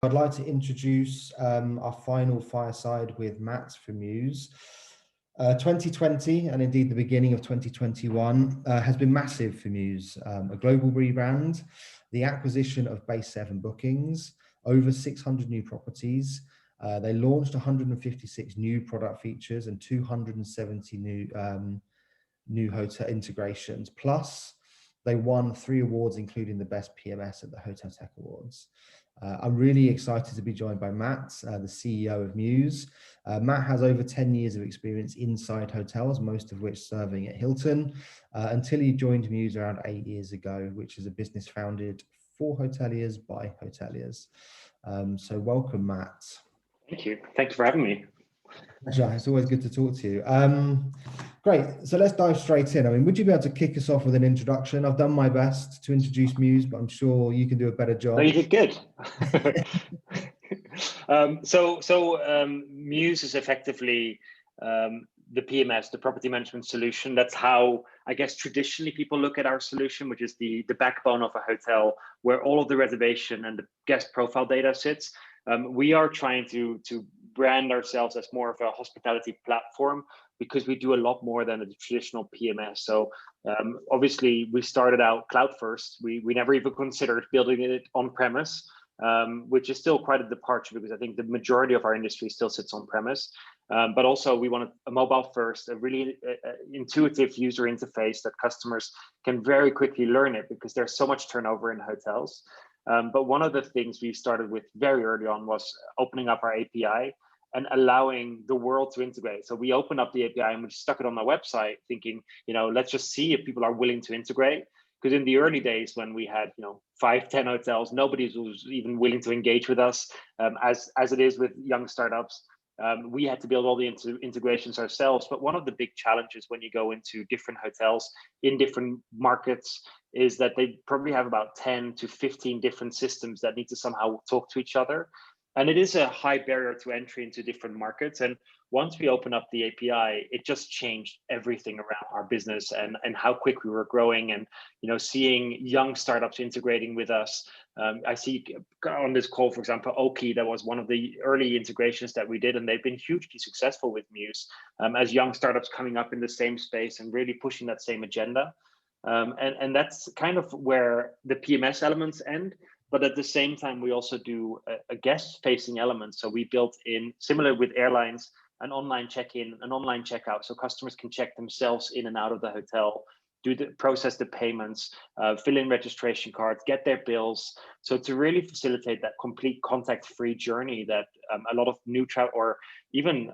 I'd like to introduce our final fireside with Matt from Mews. 2020 and indeed the beginning of 2021 has been massive for Mews. A global rebrand, the acquisition of Base 7 bookings, over 600 new properties. They launched 156 new product features and 270 new hotel integrations. Plus, they won 3 awards, including the Best PMS at the Hotel Tech Awards. I'm really excited to be joined by Matt, the CEO of Mews. Matt has over 10 years of experience inside hotels, most of which serving at Hilton, until he joined Mews around 8 years ago, which is a business founded for hoteliers by hoteliers. So welcome, Matt. Thank you. Thanks for having me. It's always good to talk to you. Great. So let's dive straight in. I mean, would you be able to kick us off with an introduction? I've done my best to introduce Mews, but I'm sure you can do a better job. No, you did good. Mews is effectively the PMS, the property management solution. That's how, I guess, traditionally people look at our solution, which is the backbone of a hotel where all of the reservation and the guest profile data sits. We are trying to brand ourselves as more of a hospitality platform because we do a lot more than a traditional PMS. So obviously we started out cloud first. We never even considered building it on premise, which is still quite a departure because I think the majority of our industry still sits on premise. But also we wanted a mobile first, a really intuitive user interface that customers can very quickly learn it because there's so much turnover in hotels. But one of the things we started with very early on was opening up our API and allowing the world to integrate. So we opened up the API and we stuck it on our website thinking, let's just see if people are willing to integrate. Because in the early days when we had, 5, 10 hotels, nobody was even willing to engage with us as it is with young startups. We had to build all the integrations ourselves. But one of the big challenges when you go into different hotels in different markets is that they probably have about 10 to 15 different systems that need to somehow talk to each other. And it is a high barrier to entry into different markets. And once we opened up the API, it just changed everything around our business and how quick we were growing and, seeing young startups integrating with us. I see on this call, for example, Oki, that was one of the early integrations that we did, and they've been hugely successful with Mews as young startups coming up in the same space and really pushing that same agenda. And that's kind of where the PMS elements end. But at the same time, we also do a guest-facing element. So we built in, similar with airlines, an online check-in, an online checkout, so customers can check themselves in and out of the hotel, process the payments, fill in registration cards, get their bills. So to really facilitate that complete contact-free journey that a lot of new travel or even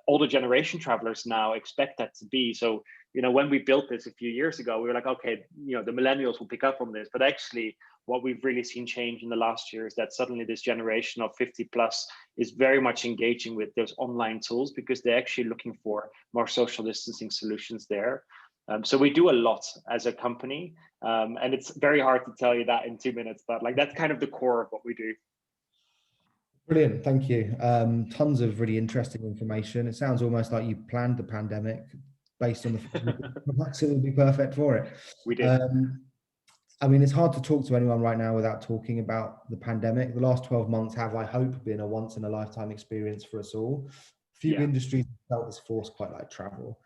older generation travelers now expect that to be. So, when we built this a few years ago, we were like, okay, the millennials will pick up on this. But actually, what we've really seen change in the last year is that suddenly this generation of 50 plus is very much engaging with those online tools because they're actually looking for more social distancing solutions there. So we do a lot as a company, and it's very hard to tell you that in 2 minutes, but that's kind of the core of what we do. Brilliant, thank you. Tons of really interesting information. It sounds almost like you planned the pandemic based on the products. It would be perfect for it. We did. I mean, it's hard to talk to anyone right now without talking about the pandemic. The last 12 months have, I hope, been a once in a lifetime experience for us all. Few industries felt this force, quite like travel.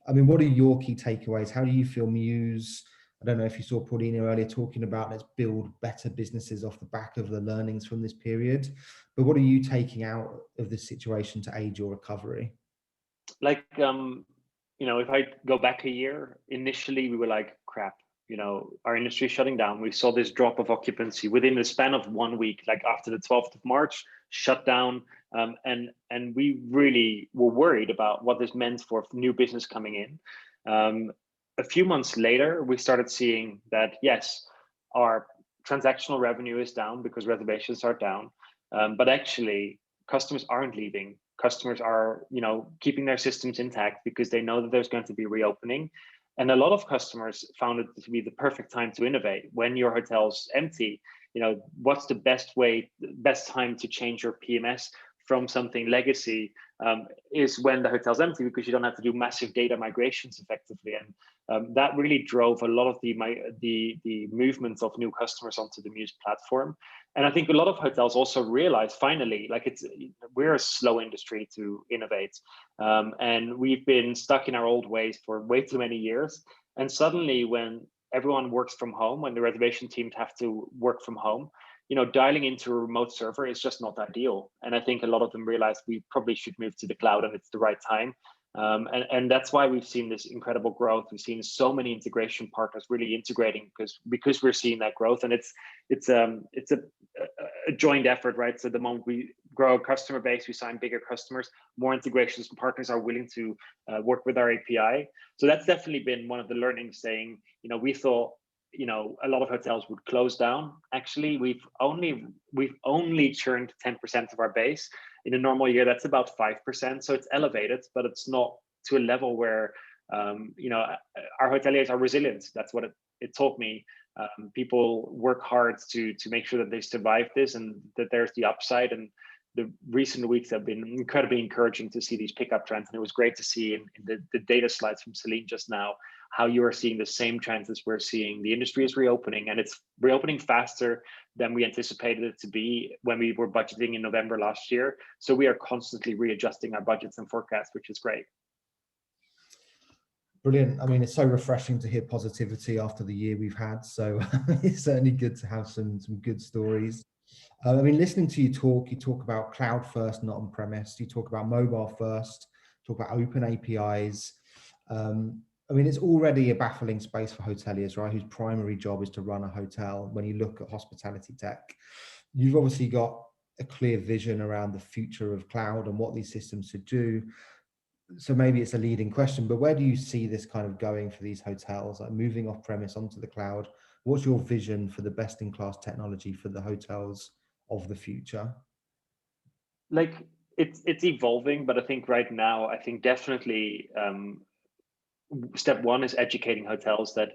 I mean, what are your key takeaways? How do you feel Mews? I don't know if you saw Paulina earlier talking about let's build better businesses off the back of the learnings from this period. But what are you taking out of this situation to aid your recovery? If I go back a year, initially we were like, crap, our industry is shutting down. We saw this drop of occupancy within the span of 1 week, like after the 12th of March, shut down. And we really were worried about what this meant for new business coming in. A few months later, we started seeing that, yes, our transactional revenue is down because reservations are down. But actually, customers aren't leaving. Customers are, keeping their systems intact because they know that there's going to be reopening. And a lot of customers found it to be the perfect time to innovate. When your hotel's empty, what's the best time to change your PMS from something legacy is when the hotel's empty because you don't have to do massive data migrations effectively. that really drove a lot of the movements of new customers onto the Mews platform. And I think a lot of hotels also realize finally, like we're a slow industry to innovate, and we've been stuck in our old ways for way too many years. And suddenly, when everyone works from home, when the reservation teams have to work from home, dialing into a remote server is just not ideal. And I think a lot of them realize we probably should move to the cloud, and it's the right time. And that's why we've seen this incredible growth. We've seen so many integration partners really integrating because we're seeing that growth, and it's a joint effort, right? So the moment we grow a customer base, we sign bigger customers, more integrations partners are willing to work with our API. So that's definitely been one of the learnings. Saying, we thought, a lot of hotels would close down. Actually, we've only churned 10% of our base. In a normal year, that's about 5%. So it's elevated, but it's not to a level where, our hoteliers are resilient. That's what it taught me. People work hard to make sure that they survive this and that there's the upside. And the recent weeks have been incredibly encouraging to see these pickup trends. And it was great to see in the data slides from Celine just now, how you are seeing the same trends as we're seeing. The industry is reopening, and it's reopening faster than we anticipated it to be when we were budgeting in November last year. So we are constantly readjusting our budgets and forecasts, which is great. Brilliant. I mean, it's so refreshing to hear positivity after the year we've had. So it's certainly good to have some good stories. I mean, listening to you talk about cloud first, not on premise. You talk about mobile first, talk about open APIs. I mean, it's already a baffling space for hoteliers, right? Whose primary job is to run a hotel. When you look at hospitality tech, you've obviously got a clear vision around the future of cloud and what these systems should do. So maybe it's a leading question, but where do you see this kind of going for these hotels, like moving off premise onto the cloud? What's your vision for the best in class technology for the hotels of the future? Like it's evolving, but I think right now, I think definitely step one is educating hotels that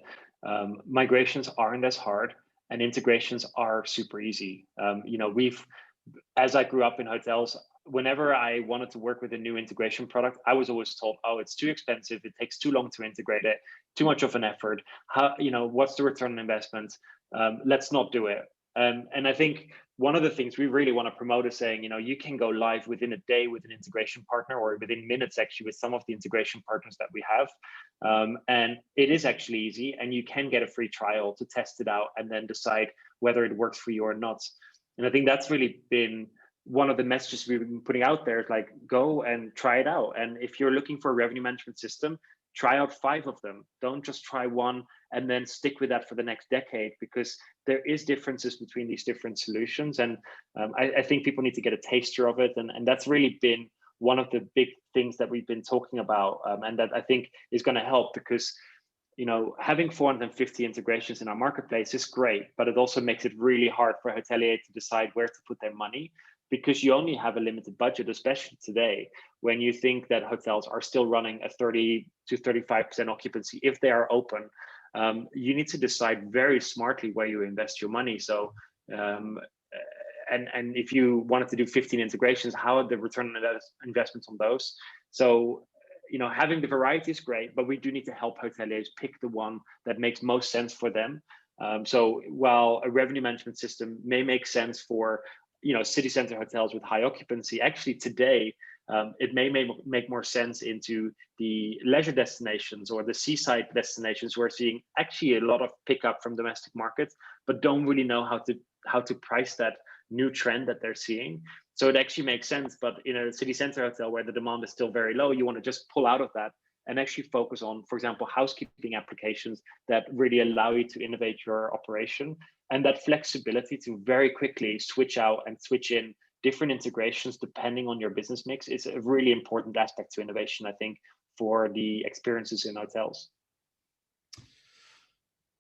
migrations aren't as hard and integrations are super easy. As I grew up in hotels, whenever I wanted to work with a new integration product, I was always told, oh, it's too expensive, it takes too long to integrate it, too much of an effort. What's the return on investment? Let's not do it. And I think one of the things we really want to promote is saying, you can go live within a day with an integration partner, or within minutes actually with some of the integration partners that we have. And it is actually easy, and you can get a free trial to test it out and then decide whether it works for you or not. And I think that's really been one of the messages we've been putting out there, is like, go and try it out. And if you're looking for a revenue management system, try out 5 of them. Don't just try one and then stick with that for the next decade, because there is differences between these different solutions. And I think people need to get a taster of it. And that's really been one of the big things that we've been talking about, and that I think is going to help, because having 450 integrations in our marketplace is great, but it also makes it really hard for hotelier to decide where to put their money, because you only have a limited budget, especially today, when you think that hotels are still running a 30 to 35% occupancy if they are open. You need to decide very smartly where you invest your money. So, and if you wanted to do 15 integrations, how are the return on investments on those? So, having the variety is great, but we do need to help hoteliers pick the one that makes most sense for them. So while a revenue management system may make sense for city center hotels with high occupancy, actually today it may make more sense into the leisure destinations or the seaside destinations, who are seeing actually a lot of pickup from domestic markets, but don't really know how to price that new trend that they're seeing. So it actually makes sense. But in a city center hotel where the demand is still very low, you want to just pull out of that and actually focus on, for example, housekeeping applications that really allow you to innovate your operation, and that flexibility to very quickly switch out and switch in different integrations depending on your business mix is a really important aspect to innovation, I think, for the experiences in hotels.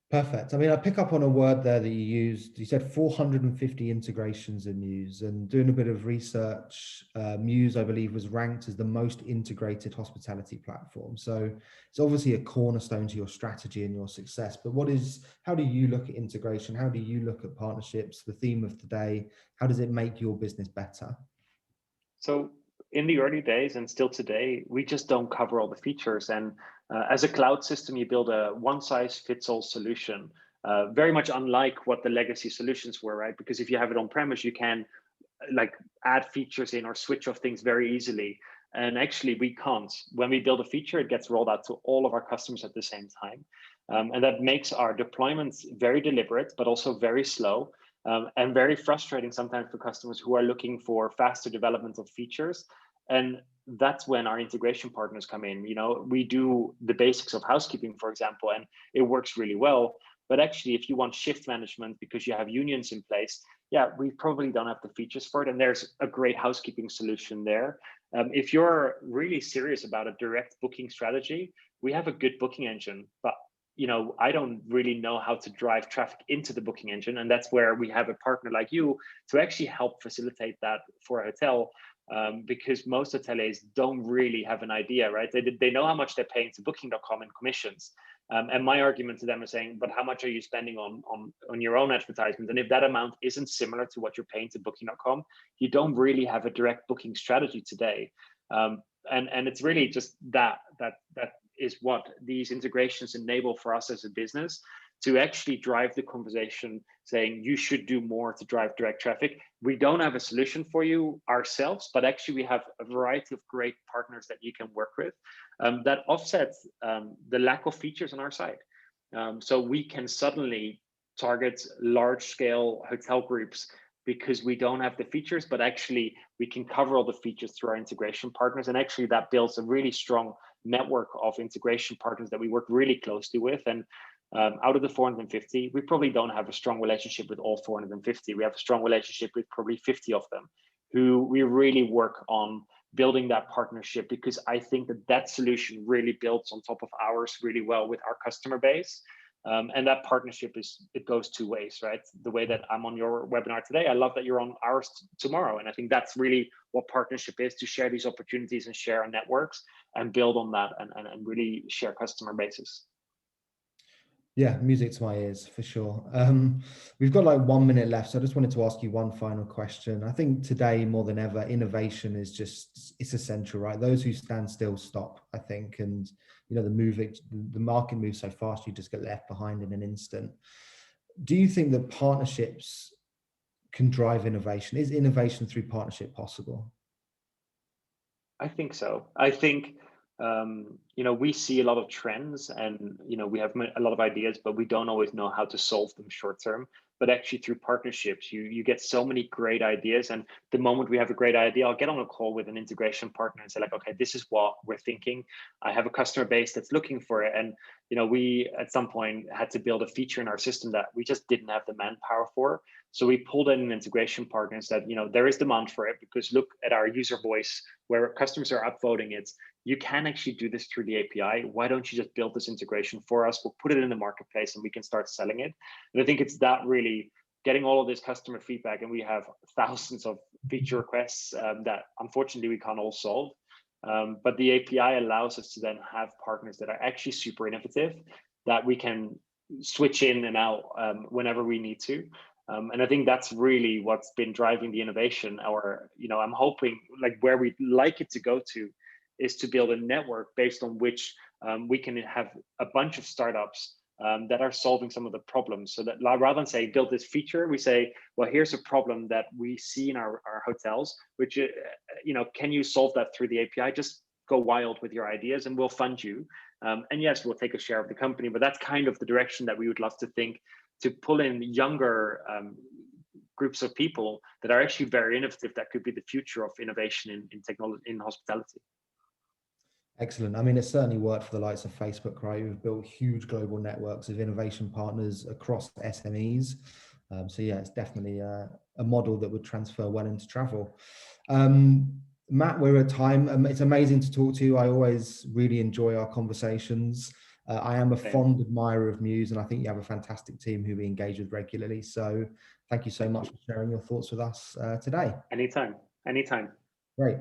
Perfect. I mean, I pick up on a word there that you used. You said 450 integrations in Mews, and doing a bit of research, Mews, I believe, was ranked as the most integrated hospitality platform. So it's obviously a cornerstone to your strategy and your success. But how do you look at integration? How do you look at partnerships? The theme of today, how does it make your business better? So in the early days and still today, we just don't cover all the features. And as a cloud system, you build a one size fits all solution, very much unlike what the legacy solutions were, right? Because if you have it on premise, you can like add features in or switch off things very easily. And actually we can't. When we build a feature, it gets rolled out to all of our customers at the same time. And that makes our deployments very deliberate, but also very slow, and very frustrating sometimes for customers who are looking for faster development of features. And that's when our integration partners come in. You know, we do the basics of housekeeping, for example, and it works really well. But actually, if you want shift management because you have unions in place, yeah, we probably don't have the features for it. And there's a great housekeeping solution there. If you're really serious about a direct booking strategy, we have a good booking engine, but you know, I don't really know how to drive traffic into the booking engine. And that's where we have a partner like you to actually help facilitate that for a hotel. Because most hoteliers don't really have an idea, right? They know how much they're paying to booking.com in commissions. And my argument to them is saying, but how much are you spending on your own advertisement? And if that amount isn't similar to what you're paying to booking.com, you don't really have a direct booking strategy today. And it's really just that is what these integrations enable for us as a business, to actually drive the conversation saying you should do more to drive direct traffic. We don't have a solution for you ourselves, but actually we have a variety of great partners that you can work with that offsets the lack of features on our side. So we can suddenly target large scale hotel groups because we don't have the features, but actually we can cover all the features through our integration partners. And actually that builds a really strong network of integration partners that we work really closely with. And out of the 450, we probably don't have a strong relationship with all 450. We have a strong relationship with probably 50 of them, who we really work on building that partnership, because I think that solution really builds on top of ours really well with our customer base. And that partnership it goes two ways, right? The way that I'm on your webinar today, I love that you're on ours tomorrow. And I think that's really what partnership is, to share these opportunities and share our networks and build on that and really share customer bases. Yeah, music to my ears for sure. We've got like 1 minute left, so I just wanted to ask you one final question. I think today more than ever, innovation is it's essential, right? Those who stand still stop, I think, and you know the market moves so fast, you just get left behind in an instant. Do you think that partnerships can drive innovation? Is innovation through partnership possible? I think so. I think you know, we see a lot of trends, and you know, we have a lot of ideas, but we don't always know how to solve them short term. But actually, through partnerships, you get so many great ideas. And the moment we have a great idea, I'll get on a call with an integration partner and say like, okay, this is what we're thinking. I have a customer base that's looking for it, and you know, we at some point had to build a feature in our system that we just didn't have the manpower for. So we pulled in an integration partner and said, you know, there is demand for it, because look at our user voice where customers are upvoting it. You can actually do this through the API. Why don't you just build this integration for us? We'll put it in the marketplace and we can start selling it. And I think it's that really getting all of this customer feedback. And we have thousands of feature requests that unfortunately we can't all solve. But the API allows us to then have partners that are actually super innovative, that we can switch in and out whenever we need to. And I think that's really what's been driving the innovation. Or, you know, I'm hoping like where we'd like it to go to is to build a network based on which we can have a bunch of startups that are solving some of the problems. So that rather than say, build this feature, we say, well, here's a problem that we see in our hotels, which, you know, can you solve that through the API? Just go wild with your ideas and we'll fund you. And yes, we'll take a share of the company, but that's kind of the direction that we would love to think, to pull in younger groups of people that are actually very innovative. That could be the future of innovation in technology, in hospitality. Excellent. I mean, it's certainly worked for the likes of Facebook, right? We've built huge global networks of innovation partners across SMEs. So yeah, it's definitely a model that would transfer well into travel. Matt, we're at time. It's amazing to talk to you. I always really enjoy our conversations. I am a fond admirer of Mews, and I think you have a fantastic team who we engage with regularly. So thank you so much for sharing your thoughts with us today. Anytime. Great.